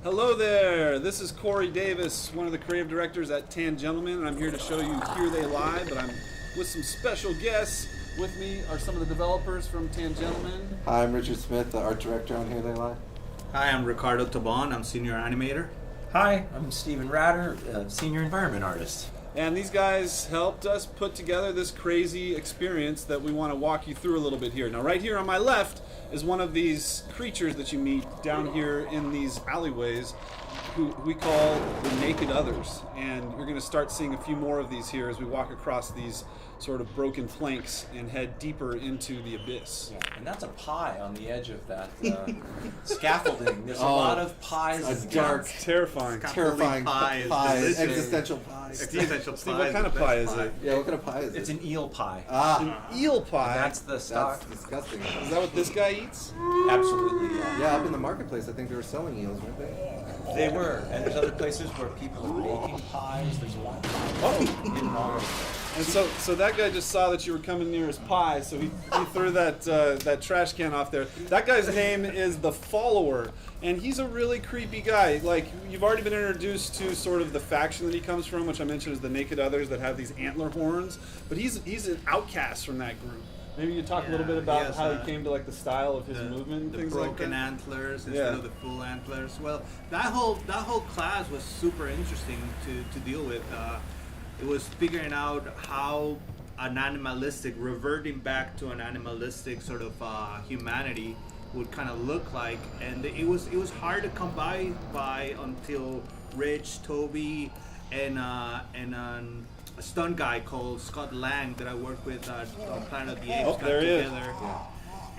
Hello there, this is Corey Davis, one of the creative directors at Tangentlemen, and I'm here to show you Here They Lie, but I'm with some special guests. With me are some of the developers from Tangentlemen. Hi, I'm Richard Smith, the art director on Here They Lie. Hi, I'm Ricardo Taban, I'm senior animator. Hi, I'm Stephen Ratter, senior environment artist. And these guys helped us put together this crazy experience that we want to walk you through a little bit here. Now, right here on my left is one of these creatures that you meet down here in these alleyways, who we call the Naked Others. And you're going to start seeing a few more of these here as we walk across these sort of broken planks and head deeper into the abyss. Yeah, and that's a pie on the edge of that scaffolding. There's a lot of pies. A dark, terrifying Pie, existential pie. Existential Steve, what kind of pie is it? Yeah, what kind of pie is it? It's an eel pie. An eel pie? And that's the stock. That's disgusting. Is that what this guy eats? Absolutely, yeah. Yeah, up in the marketplace, I think they were selling eels, weren't they? They were. And there's other places where people are making pies. There's a lot of pies hidden all over. And so that guy just saw that you were coming near his pie, so he threw that trash can off there. That guy's name is The Follower, and he's a really creepy guy. Like, you've already been introduced to sort of the faction that he comes from, which I mentioned is the Naked Others that have these antler horns, but he's an outcast from that group. Maybe you talk a little bit about how he came to like the style of his movement and things like that. The broken antlers instead of the full antlers. Well, that whole class was super interesting to deal with. It was figuring out how reverting back to an animalistic sort of humanity would kind of look like, and it was hard to come by until Rich, Toby, and a stunt guy called Scott Lang that I worked with on Planet of the Apes got together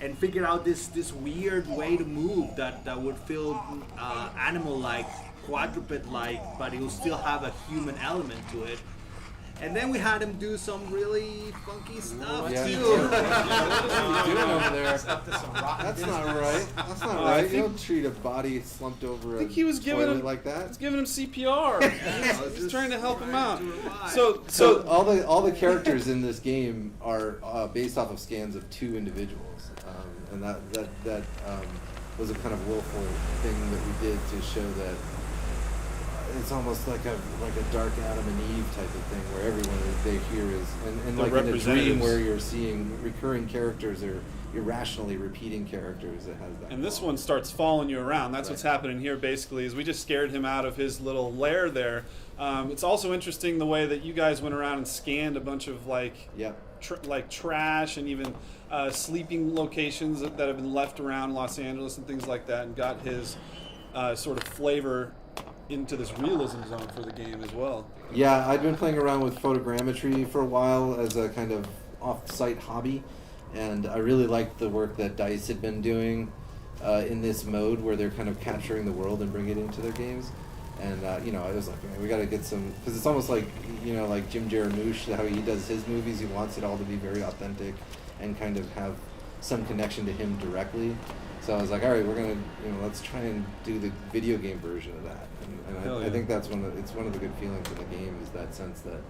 and figured out this weird way to move that would feel animal-like, quadruped-like, but it will still have a human element to it. And then we had him do some really funky stuff too. What are you doing over there? That's not right. That's not right. You don't treat a body slumped over a toilet like that. He's giving him CPR. He's trying to help him out. So all the characters in this game are based off of scans of two individuals, and that was a kind of willful thing that we did to show that. It's almost like a dark Adam and Eve type of thing, where everyone they hear is and like in a dream where you're seeing recurring characters or irrationally repeating characters. It has that. And this one starts following you around. That's what's happening here. Basically, is we just scared him out of his little lair there. It's also interesting the way that you guys went around and scanned a bunch of like trash and even sleeping locations that have been left around Los Angeles and things like that, and got his sort of flavor into this realism zone for the game as well. Yeah, I'd been playing around with photogrammetry for a while as a kind of off-site hobby, and I really liked the work that DICE had been doing in this mode where they're kind of capturing the world and bringing it into their games. And I was like, man, we got to get some, because it's almost like like Jim Jarmusch, how he does his movies. He wants it all to be very authentic and kind of have some connection to him directly. So I was like, all right, we're gonna, let's try and do the video game version of that. And I think that's one of the good feelings of the game is that sense that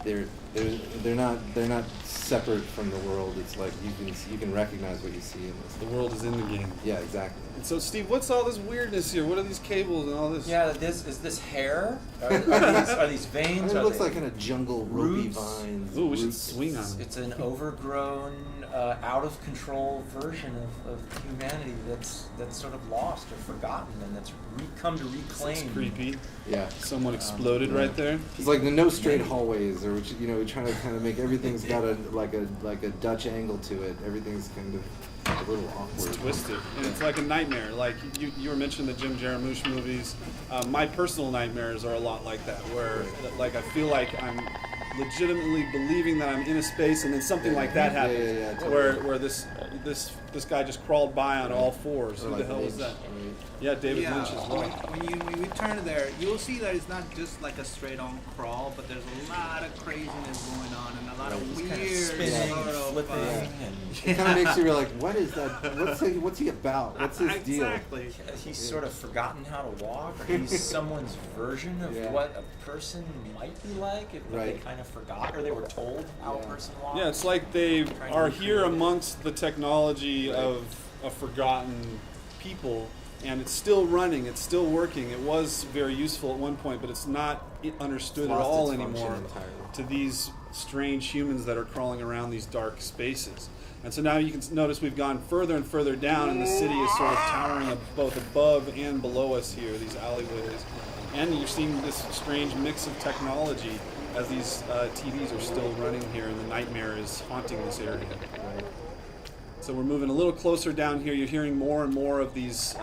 they're not separate from the world. It's like you can recognize what you see in this. The world is in the game. Yeah, exactly. And so, Steve, what's all this weirdness here? What are these cables and all this? Yeah, is this hair? Are these veins? It looks like in a jungle, ropey vines. Ooh, we should swing on it. It's an overgrown, out of control version of humanity that's sort of lost or forgotten, and that's come to reclaim. It's creepy. Yeah. Someone exploded right there. It's like the no straight hallways, or we're trying to kind of make everything's got a Dutch angle to it. Everything's kind of a little awkward. It's twisted, and it's like a nightmare. Like you were mentioning the Jim Jarmusch movies. My personal nightmares are a lot like that, where like I feel like I'm legitimately believing that I'm in a space, and then something like that happens, where this guy just crawled by on all fours. Who the hell was that? Yeah, David Lynch as well. When we turn there, you'll see that it's not just like a straight-on crawl, but there's a lot of craziness going on and a lot of weird kind of spinning, flipping, it kind of makes you like, what is that? What's he about? What's his deal? Exactly. He's sort of forgotten how to walk, or he's someone's version of what a person might be like if they kind of forgot, or they were told how a person walks. Yeah, it's like they are here amongst the technology of a forgotten people, and it's still running, it's still working. It was very useful at one point, but it's not understood at Lost all its anymore function entirely. to these strange humans that are crawling around these dark spaces. And so now you can notice we've gone further and further down, and the city is sort of towering both above and below us here, these alleyways. And you're seeing this strange mix of technology as these TVs are still running here, and the nightmare is haunting this area. So we're moving a little closer down here. You're hearing more and more of these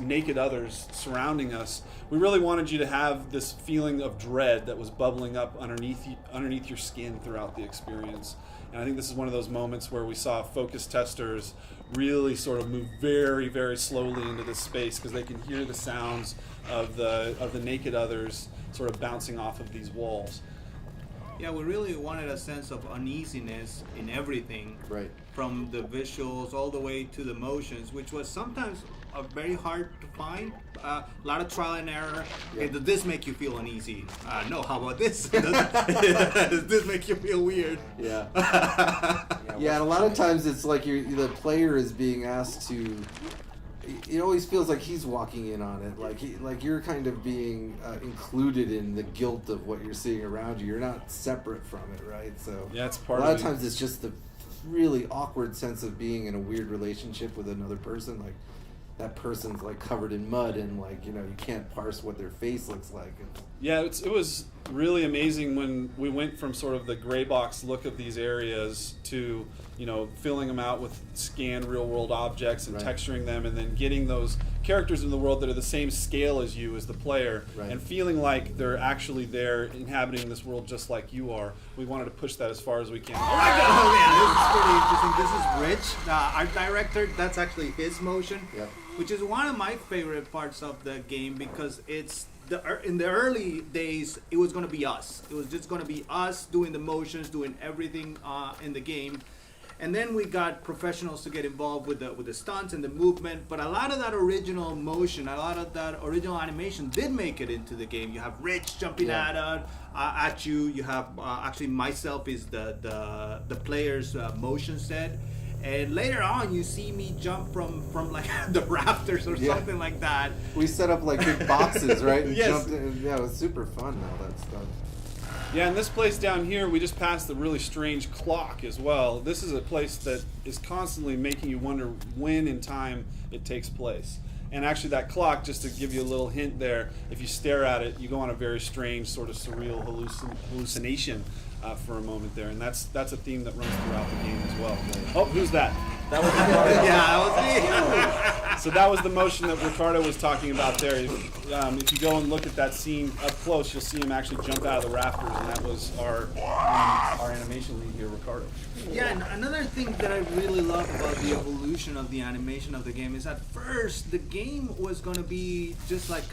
naked others surrounding us. We really wanted you to have this feeling of dread that was bubbling up underneath your skin throughout the experience. And I think this is one of those moments where we saw focus testers really sort of move very, very slowly into this space because they can hear the sounds of the naked others sort of bouncing off of these walls. Yeah, we really wanted a sense of uneasiness in everything. Right. From the visuals all the way to the motions, which was sometimes very hard to find. A lot of trial and error. Yeah. Hey, did this make you feel uneasy? No, how about this? Does this make you feel weird? Yeah. Yeah, and a lot of times it's like the player is being asked to. It always feels like he's walking in on it, like you're kind of being included in the guilt of what you're seeing around you. You're not separate from it, right? So yeah, it's part a lot of of times it's just the really awkward sense of being in a weird relationship with another person. Like that person's like covered in mud, and like you can't parse what their face looks like. Yeah, it was really amazing when we went from sort of the gray box look of these areas to filling them out with scanned real world objects and right. texturing them, and then getting those characters in the world that are the same scale as you as the player, right. and feeling like they're actually there inhabiting this world just like you are. We wanted to push that as far as we can. Oh man, this is pretty interesting. This is Rich, art director. That's actually his motion, Yep. which is one of my favorite parts of the game because it's in the early days it was going to be us. It was just going to be us doing the motions, doing everything in the game. And then we got professionals to get involved with the stunts and the movement, but a lot of that original motion, a lot of that original animation did make it into the game. You have Rich jumping at you. You have actually myself is the player's motion set, and later on you see me jump from like the rafters or something like that. We set up like big boxes, right? And Yes. jumped in. Yeah, it was super fun. All that stuff. Yeah, and this place down here, we just passed the really strange clock as well. This is a place that is constantly making you wonder when in time it takes place. And actually that clock, just to give you a little hint there, if you stare at it, you go on a very strange sort of surreal hallucination for a moment there. And that's a theme that runs throughout the game as well. Oh, who's that? That was That was me. So that was the motion that Ricardo was talking about there. If you go and look at that scene up close, you'll see him actually jump out of the rafters, and that was our animation lead here, Ricardo. Yeah, and another thing that I really love about the evolution of the animation of the game is at first the game was going to be just like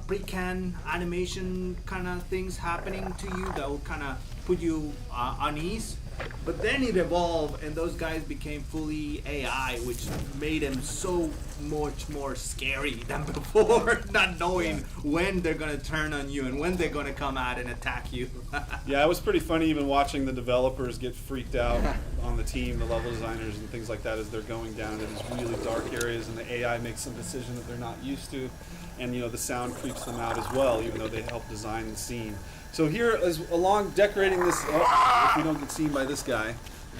pre-can animation kind of things happening to you that would kind of put you on ease. But then it evolved, and those guys became fully AI, which made them so much more scary than before, not knowing when they're going to turn on you and when they're going to come out and attack you. Yeah, it was pretty funny even watching the developers get freaked out on the team, the level designers and things like that, as they're going down into these really dark areas, and the AI makes some decision that they're not used to, and the sound creeps them out as well, even though they helped design the scene. So here, along decorating this, if we don't get seen by this guy,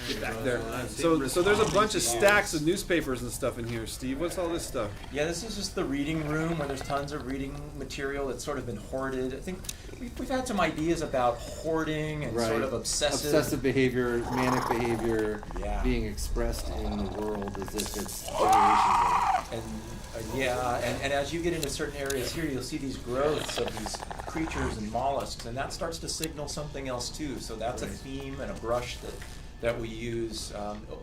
get back there. So there's a bunch of stacks of newspapers and stuff in here. Steve, what's all this stuff? Yeah, this is just the reading room where there's tons of reading material that's sort of been hoarded. I think we've had some ideas about hoarding and sort of obsessive behavior, manic behavior being expressed in the world as if it's generations old. And as you get into certain areas here, you'll see these growths of these creatures and mollusks, and that starts to signal something else too. So that's a theme and a brush that we use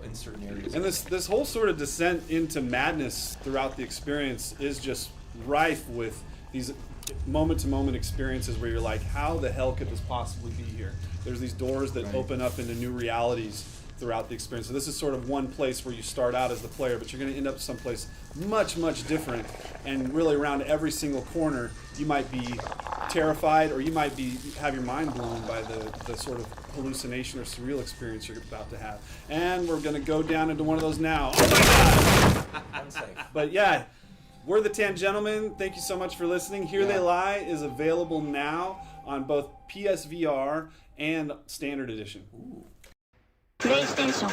in certain areas. And this whole sort of descent into madness throughout the experience is just rife with these moment-to-moment experiences where you're like, how the hell could this possibly be here? There's these doors that open up into new realities throughout the experience. So this is sort of one place where you start out as the player, but you're going to end up someplace much, much different. And really around every single corner, you might be terrified, or you might have your mind blown by the sort of hallucination or surreal experience you're about to have. And we're going to go down into one of those now. Oh my God! Unsafe. But yeah, we're the Tangentlemen. Thank you so much for listening. Here They Lie is available now on both PSVR and Standard Edition. PlayStation